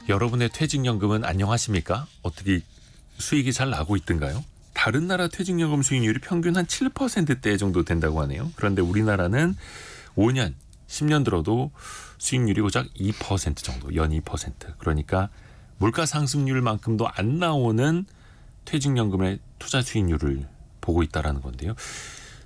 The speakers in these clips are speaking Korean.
여러분의 퇴직연금은 안녕하십니까? 어떻게 수익이 잘 나고 있던가요? 다른 나라 퇴직연금 수익률이 평균 한 7%대 정도 된다고 하네요. 그런데 우리나라는 5년, 10년 들어도 수익률이 고작 2% 정도, 연 2%. 그러니까 물가 상승률만큼도 안 나오는 퇴직연금의 투자 수익률을 보고 있다는 건데요.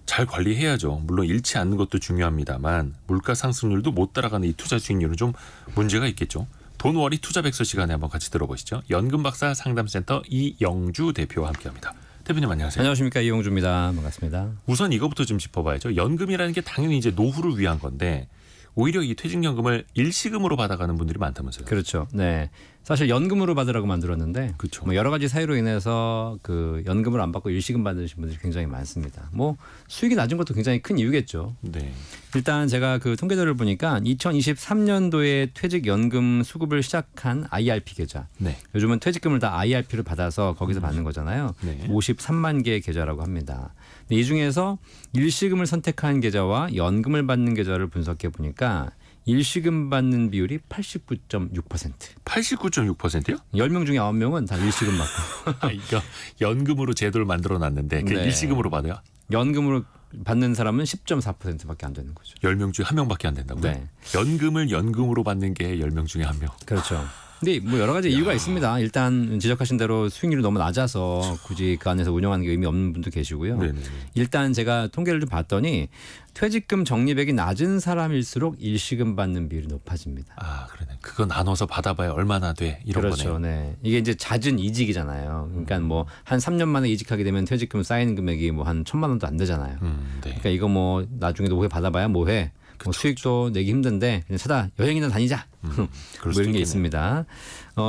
잘 관리해야죠. 물론 잃지 않는 것도 중요합니다만 물가 상승률도 못 따라가는 이 투자 수익률은 좀 문제가 있겠죠. 돈워리 투자백서 시간에 한번 같이 들어보시죠. 연금박사 상담센터 이영주 대표와 함께합니다. 대표님 안녕하세요. 안녕하십니까, 이영주입니다. 반갑습니다. 우선 이거부터 좀 짚어봐야죠. 연금이라는 게 당연히 이제 노후를 위한 건데 오히려 이 퇴직연금을 일시금으로 받아가는 분들이 많다면서요. 그렇죠. 네. 사실 연금으로 받으라고 만들었는데 그렇죠. 뭐 여러 가지 사유로 인해서 그 연금을 안 받고 일시금 받으신 분들이 굉장히 많습니다. 뭐 수익이 낮은 것도 굉장히 큰 이유겠죠. 네. 일단 제가 그 통계들을 보니까 2023년도에 퇴직연금 수급을 시작한 IRP 계좌. 네. 요즘은 퇴직금을 다 IRP를 받아서 거기서 받는 거잖아요. 네. 53만 개의 계좌라고 합니다. 이 중에서 일시금을 선택한 계좌와 연금을 받는 계좌를 분석해 보니까 일시금 받는 비율이 89.6%. 89.6%요? 10명 중에 9명은 다 일시금 받고. 이거 연금으로 제도를 만들어놨는데 그 네. 일시금으로 받아요? 연금으로 받는 사람은 10.4%밖에 안 되는 거죠. 10명 중에 1명밖에 안 된다고요? 네. 연금을 연금으로 받는 게 10명 중에 1명. 그렇죠. 근데 뭐 여러 가지 이유가 있습니다. 일단 지적하신 대로 수익률이 너무 낮아서 굳이 그 안에서 운영하는 게 의미 없는 분도 계시고요. 네네. 일단 제가 통계를 좀 봤더니 퇴직금 적립액이 낮은 사람일수록 일시금 받는 비율이 높아집니다. 아, 그러네. 그거 나눠서 받아봐야 얼마나 돼 이런 그렇죠. 거네요. 네. 이게 이제 잦은 이직이잖아요. 그러니까 뭐 한 3년 만에 이직하게 되면 퇴직금 쌓이는 금액이 뭐 한 1,000만 원도 안 되잖아요. 네. 그러니까 이거 뭐 나중에 노후에 받아봐야 뭐해. 뭐 수익도 내기 힘든데 그냥 사다 여행이나 다니자. 그럴 뭐 수도 이런 게 있겠네요. 있습니다.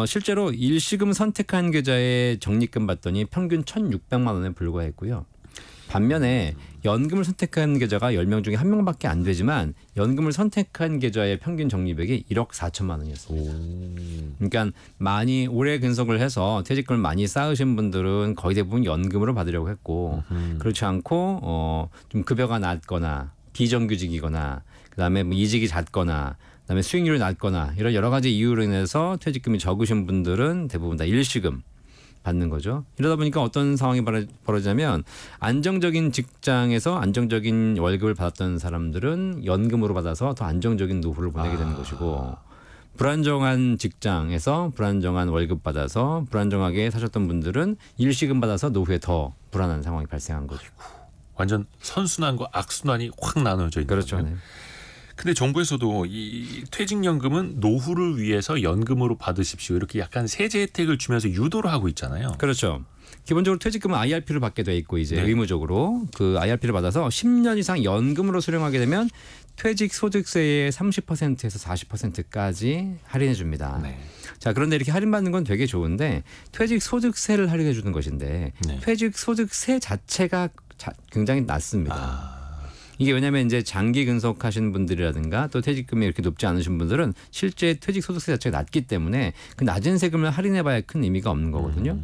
실제로 일시금 선택한 계좌에 적립금 받더니 평균 1,600만 원에 불과했고요. 반면에 연금을 선택한 계좌가 10명 중에 1명밖에 안 되지만 연금을 선택한 계좌의 평균 적립액이 1억 4천만 원이었습니다. 그러니까 많이 오래 근속을 해서 퇴직금을 많이 쌓으신 분들은 거의 대부분 연금으로 받으려고 했고 그렇지 않고 좀 급여가 낮거나 비정규직이거나 그다음에 뭐 이직이 잦거나 그다음에 수익률이 낮거나 이런 여러 가지 이유로 인해서 퇴직금이 적으신 분들은 대부분 다 일시금 받는 거죠. 이러다 보니까 어떤 상황이 벌어지냐면 안정적인 직장에서 안정적인 월급을 받았던 사람들은 연금으로 받아서 더 안정적인 노후를 보내게 되는 것이고 불안정한 직장에서 불안정한 월급 받아서 불안정하게 사셨던 분들은 일시금 받아서 노후에 더 불안한 상황이 발생한 거죠. 완전 선순환과 악순환이 확 나눠져 있는 그렇죠. 거죠. 네. 근데 정부에서도 이 퇴직연금은 노후를 위해서 연금으로 받으십시오. 이렇게 약간 세제 혜택을 주면서 유도를 하고 있잖아요. 그렇죠. 기본적으로 퇴직금은 IRP를 받게 돼 있고 이제 네. 의무적으로 그 IRP를 받아서 10년 이상 연금으로 수령하게 되면 퇴직 소득세의 30%에서 40%까지 할인해 줍니다. 네. 자, 그런데 이렇게 할인받는 건 되게 좋은데 퇴직 소득세를 할인해 주는 것인데 네. 퇴직 소득세 자체가 굉장히 낮습니다. 이게 왜냐하면 이제 장기 근속하신 분들이라든가 또 퇴직금이 이렇게 높지 않으신 분들은 실제 퇴직 소득세 자체가 낮기 때문에 그 낮은 세금을 할인해봐야 큰 의미가 없는 거거든요.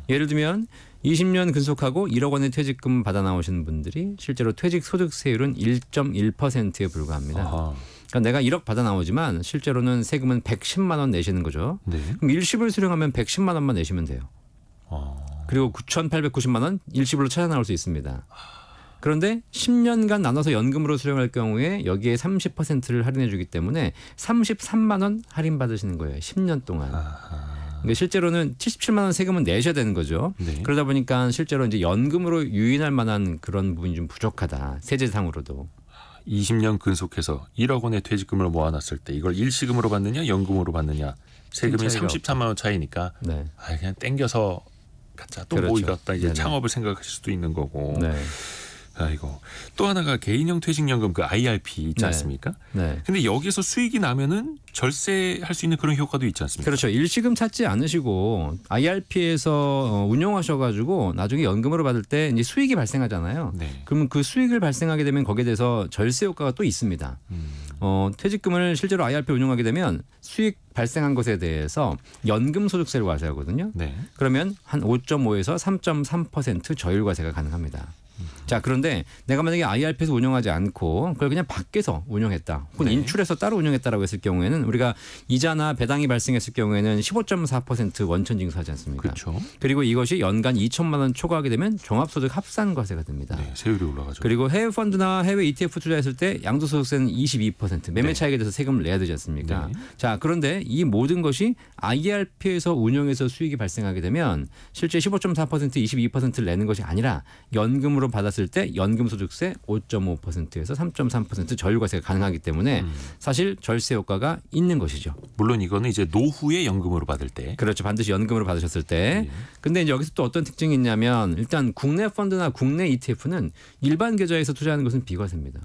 예를 들면 20년 근속하고 1억 원의 퇴직금 받아 나오시는 분들이 실제로 퇴직 소득세율은 1.1%에 불과합니다. 아하. 그러니까 내가 1억 받아 나오지만 실제로는 세금은 110만 원 내시는 거죠. 네. 그럼 일시불 수령하면 110만 원만 내시면 돼요. 그리고 9,890만 원 일시불로 찾아 나올 수 있습니다. 그런데 10년간 나눠서 연금으로 수령할 경우에 여기에 30%를 할인해 주기 때문에 33만 원 할인 받으시는 거예요. 10년 동안. 그러니까 실제로는 77만 원 세금은 내셔야 되는 거죠. 네. 그러다 보니까 실제로 이제 연금으로 유인할 만한 그런 부분이 좀 부족하다. 세제상으로도. 20년 근속해서 1억 원의 퇴직금을 모아놨을 때 이걸 일시금으로 받느냐 연금으로 받느냐 세금이 차이가 33만 원 차이니까 네. 그냥 땡겨서 갖자 또 그렇죠. 모이겠다 이제 네네. 창업을 생각하실 수도 있는 거고. 네. 아이고 또 하나가 개인형 퇴직연금 그 IRP 있지 네. 않습니까? 네. 근데 여기서 수익이 나면은 절세할 수 있는 그런 효과도 있지 않습니까? 그렇죠. 일시금 찾지 않으시고 IRP에서 운용하셔가지고 나중에 연금으로 받을 때 이제 수익이 발생하잖아요. 네. 그러면 그 수익을 발생하게 되면 거기에 대해서 절세 효과가 또 있습니다. 퇴직금을 실제로 IRP 운용하게 되면 수익 발생한 것에 대해서 연금 소득세를 과세하거든요. 네. 그러면 한 5.5에서 3.3% 저율 과세가 가능합니다. 자, 그런데 내가 만약에 IRP에서 운영하지 않고 그걸 그냥 밖에서 운영했다. 혹은 네. 인출해서 따로 운영했다라고 했을 경우에는 우리가 이자나 배당이 발생했을 경우에는 15.4% 원천 징수하지 않습니까? 그렇죠. 그리고 이것이 연간 2천만 원 초과하게 되면 종합소득 합산과세가 됩니다. 네, 세율이 올라가죠. 그리고 해외 펀드나 해외 ETF 투자했을 때 양도소득세는 22% 매매 네. 차익에 대해서 세금을 내야 되지 않습니까? 네. 자, 그런데 이 모든 것이 IRP에서 운용해서 수익이 발생하게 되면 실제 15.4% 22%를 내는 것이 아니라 연금으로 받았을 때 연금소득세 5.5%에서 3.3% 저율과세가 가능하기 때문에 사실 절세 효과가 있는 것이죠. 물론 이거는 이제 노후에 연금으로 받을 때. 그렇죠. 반드시 연금으로 받으셨을 때. 근데 이제 여기서 또 어떤 특징이 있냐면 일단 국내 펀드나 국내 ETF는 일반 계좌에서 투자하는 것은 비과세입니다.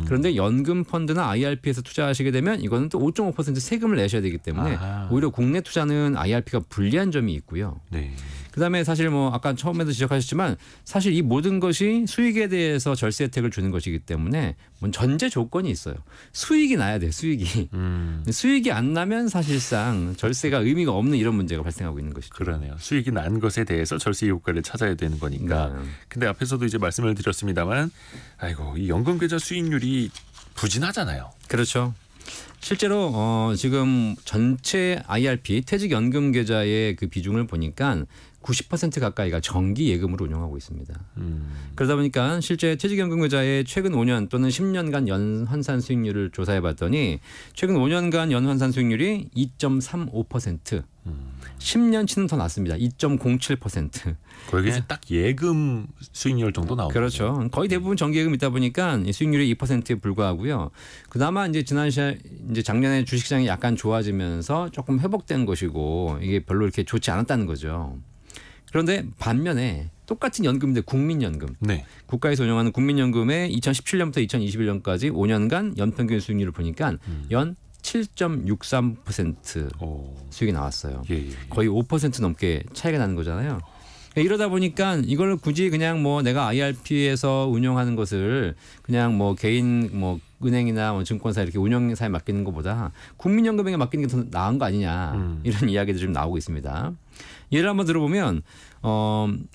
그런데 연금 펀드나 IRP에서 투자하시게 되면 이거는 또 5.5% 세금을 내셔야 되기 때문에 아하. 오히려 국내 투자는 IRP가 불리한 점이 있고요. 네. 그다음에 사실 뭐 아까 처음에도 지적하셨지만 사실 이 모든 것이 수익에 대해서 절세 혜택을 주는 것이기 때문에 뭐 전제 조건이 있어요. 수익이 나야 돼요. 수익이. 수익이 안 나면 사실상 절세가 의미가 없는 이런 문제가 발생하고 있는 것이죠. 그러네요. 수익이 난 것에 대해서 절세 효과를 찾아야 되는 거니까. 네. 근데 앞에서도 이제 말씀을 드렸습니다만, 아이고 이 연금계좌 수익률이 부진하잖아요. 그렇죠. 실제로 지금 전체 IRP 퇴직연금계좌의 그 비중을 보니까 90% 가까이가 정기 예금으로 운영하고 있습니다. 그러다 보니까 실제 퇴직연금계좌의 최근 5년 또는 10년간 연환산 수익률을 조사해봤더니 최근 5년간 연환산 수익률이 2.35%, 10년치는 더 낮습니다. 2.07%. 거기에 딱 예금 수익률 정도 나오죠. 그렇죠. 거의 대부분 정기예금 있다 보니까 수익률이 2%에 불과하고요. 그나마 이제 이제 작년에 주식시장이 약간 좋아지면서 조금 회복된 것이고 이게 별로 이렇게 좋지 않았다는 거죠. 그런데 반면에 똑같은 연금인데 국민연금. 네. 국가에서 운영하는 국민연금의 2017년부터 2021년까지 5년간 연평균 수익률을 보니까 연 7.63% 수익이 나왔어요. 예. 거의 5% 넘게 차이가 나는 거잖아요. 이러다 보니까 이걸 굳이 그냥 뭐 내가 IRP에서 운용하는 것을 그냥 뭐 개인 뭐 은행이나 뭐 증권사 이렇게 운영사에 맡기는 것보다 국민연금에 맡기는 게 더 나은 거 아니냐 이런 이야기도 좀 나오고 있습니다. 예를 한번 들어보면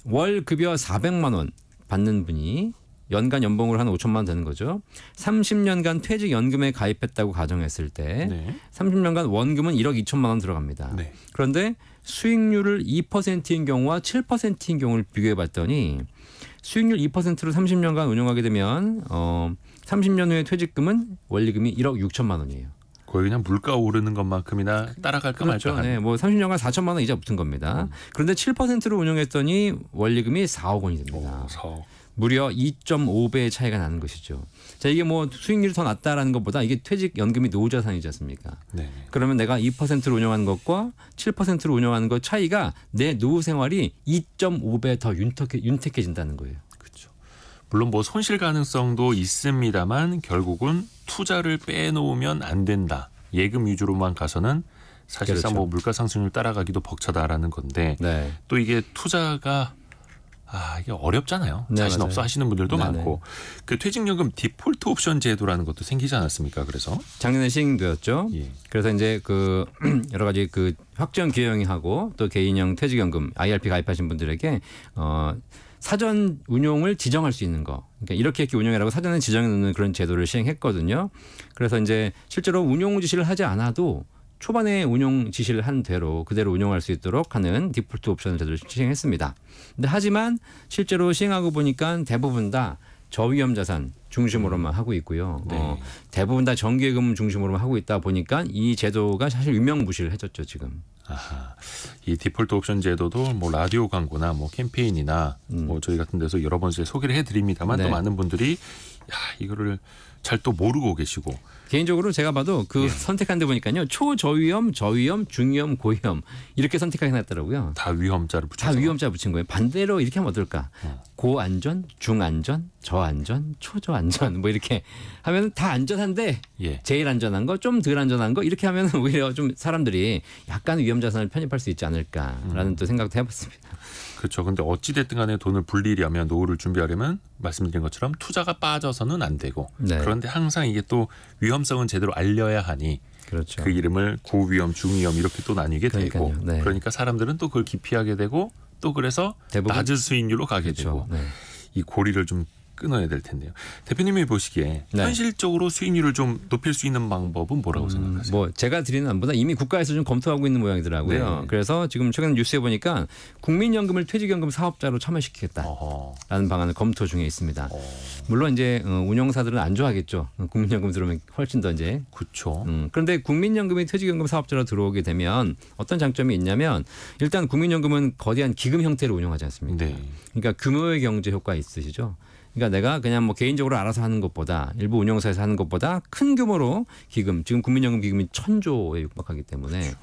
월 급여 400만 원 받는 분이 연간 연봉으로 한 5천만 원 되는 거죠. 30년간 퇴직연금에 가입했다고 가정했을 때 네. 30년간 원금은 1억 2천만 원 들어갑니다. 네. 그런데 수익률을 2%인 경우와 7%인 경우를 비교해 봤더니 수익률 2%로 30년간 운용하게 되면 30년 후에 퇴직금은 원리금이 1억 6천만 원이에요. 거의 그냥 물가 오르는 것만큼이나 따라갈까 그렇죠. 말까 하는. 네, 뭐 30년간 4천만 원 이자 붙은 겁니다. 그런데 7%로 운용했더니 원리금이 4억 원이 됩니다. 4억. 무려 2.5배의 차이가 나는 것이죠. 자, 이게 뭐 수익률이 더 낮다라는 것보다 이게 퇴직연금이 노후자산이지 않습니까? 네. 그러면 내가 2%로 운영하는 것과 7%로 운영하는 것 차이가 내 노후 생활이 2.5배 더 윤택해진다는 거예요. 그렇죠. 물론 뭐 손실 가능성도 있습니다만 결국은 투자를 빼놓으면 안 된다. 예금 위주로만 가서는 사실상 그렇죠. 뭐 물가 상승률 따라가기도 벅차다라는 건데 네. 또 이게 투자가 이게 어렵잖아요. 네, 자신 맞아요. 없어 하시는 분들도 네네. 많고 그 퇴직연금 디폴트 옵션 제도라는 것도 생기지 않았습니까? 그래서 작년에 시행되었죠. 예. 그래서 이제 그 여러 가지 그 확정 기여형하고 또 개인형 퇴직연금 IRP 가입하신 분들에게 사전 운용을 지정할 수 있는 거. 그러니까 이렇게 운용해라고 사전에 지정해 놓는 그런 제도를 시행했거든요. 그래서 이제 실제로 운용 지시를 하지 않아도 초반에 운용 지시를 한 대로 그대로 운용할 수 있도록 하는 디폴트 옵션 제도를 시행했습니다. 근데 하지만 실제로 시행하고 보니까 대부분 다 저위험 자산 중심으로만 하고 있고요. 네. 대부분 다 정기예금 중심으로만 하고 있다 보니까 이 제도가 사실 유명무실해졌죠 지금. 아하. 이 디폴트 옵션 제도도 뭐 라디오 광고나 뭐 캠페인이나 뭐 저희 같은 데서 여러 번 소개를 해드립니다만 네. 또 많은 분들이 이거를 잘 또 모르고 계시고 개인적으로 제가 봐도 그 선택한 데 보니까요. 초저위험, 저위험, 중위험, 고위험 이렇게 선택하게 해놨더라고요. 다 위험자를 다 붙여서 위험자 붙인 거예요. 반대로 이렇게 하면 어떨까? 고안전, 중안전, 저안전, 초저안전 뭐 이렇게 하면 다 안전한데 예. 제일 안전한 거, 좀 덜 안전한 거 이렇게 하면 오히려 좀 사람들이 약간 위험 자산을 편입할 수 있지 않을까라는 또 생각도 해봤습니다. 그렇죠. 근데 어찌 됐든 간에 돈을 불리려면 노후를 준비하려면 말씀드린 것처럼 투자가 빠져서는 안 되고 네. 그런데 항상 이게 또 위험성은 제대로 알려야 하니 그렇죠. 그 이름을 고위험, 중위험 이렇게 또 나뉘게 되고 그러니까요. 네. 그러니까 사람들은 또 그걸 기피하게 되고 또 그래서 대부분 낮은 수익률로 가게 그렇죠. 되고 네. 이 고리를 좀 끊어야 될 텐데요. 대표님이 보시기에 네. 현실적으로 수익률을 좀 높일 수 있는 방법은 뭐라고 생각하세요? 뭐 제가 드리는 안보다 이미 국가에서 좀 검토하고 있는 모양이더라고요. 네. 그래서 지금 최근 뉴스에 보니까 국민연금을 퇴직연금 사업자로 참여시키겠다라는 어허. 방안을 검토 중에 있습니다. 어. 물론 이제 운용사들은 안 좋아하겠죠. 국민연금 들어오면 훨씬 더 이제. 그렇죠. 그런데 국민연금이 퇴직연금 사업자로 들어오게 되면 어떤 장점이 있냐면 일단 국민연금은 거대한 기금 형태로 운영하지 않습니까? 네. 그러니까 규모의 경제 효과 있으시죠. 그러니까 내가 그냥 뭐 개인적으로 알아서 하는 것보다 일부 운용사에서 하는 것보다 큰 규모로 기금, 지금 국민연금 기금이 1,000조에 육박하기 때문에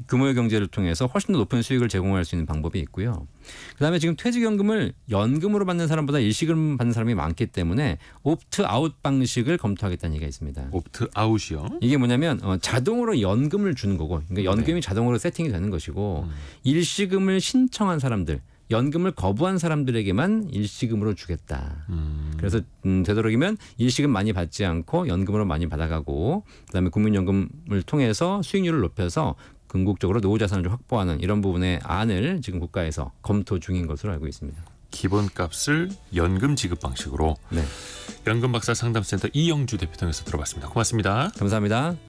규모의 경제를 통해서 훨씬 더 높은 수익을 제공할 수 있는 방법이 있고요. 그다음에 지금 퇴직연금을 연금으로 받는 사람보다 일시금 받는 사람이 많기 때문에 옵트아웃 방식을 검토하겠다는 얘기가 있습니다. 옵트아웃이요? 이게 뭐냐면 자동으로 연금을 주는 거고, 그러니까 연금이 자동으로 세팅이 되는 것이고 일시금을 신청한 사람들, 연금을 거부한 사람들에게만 일시금으로 주겠다. 그래서 되도록이면 일시금 많이 받지 않고 연금으로 많이 받아가고 그다음에 국민연금을 통해서 수익률을 높여서 궁극적으로 노후 자산을 좀 확보하는 이런 부분의 안을 지금 국가에서 검토 중인 것으로 알고 있습니다. 기본값을 연금 지급 방식으로. 네, 연금박사 상담센터 이영주 대표 통해서 들어봤습니다. 고맙습니다. 감사합니다.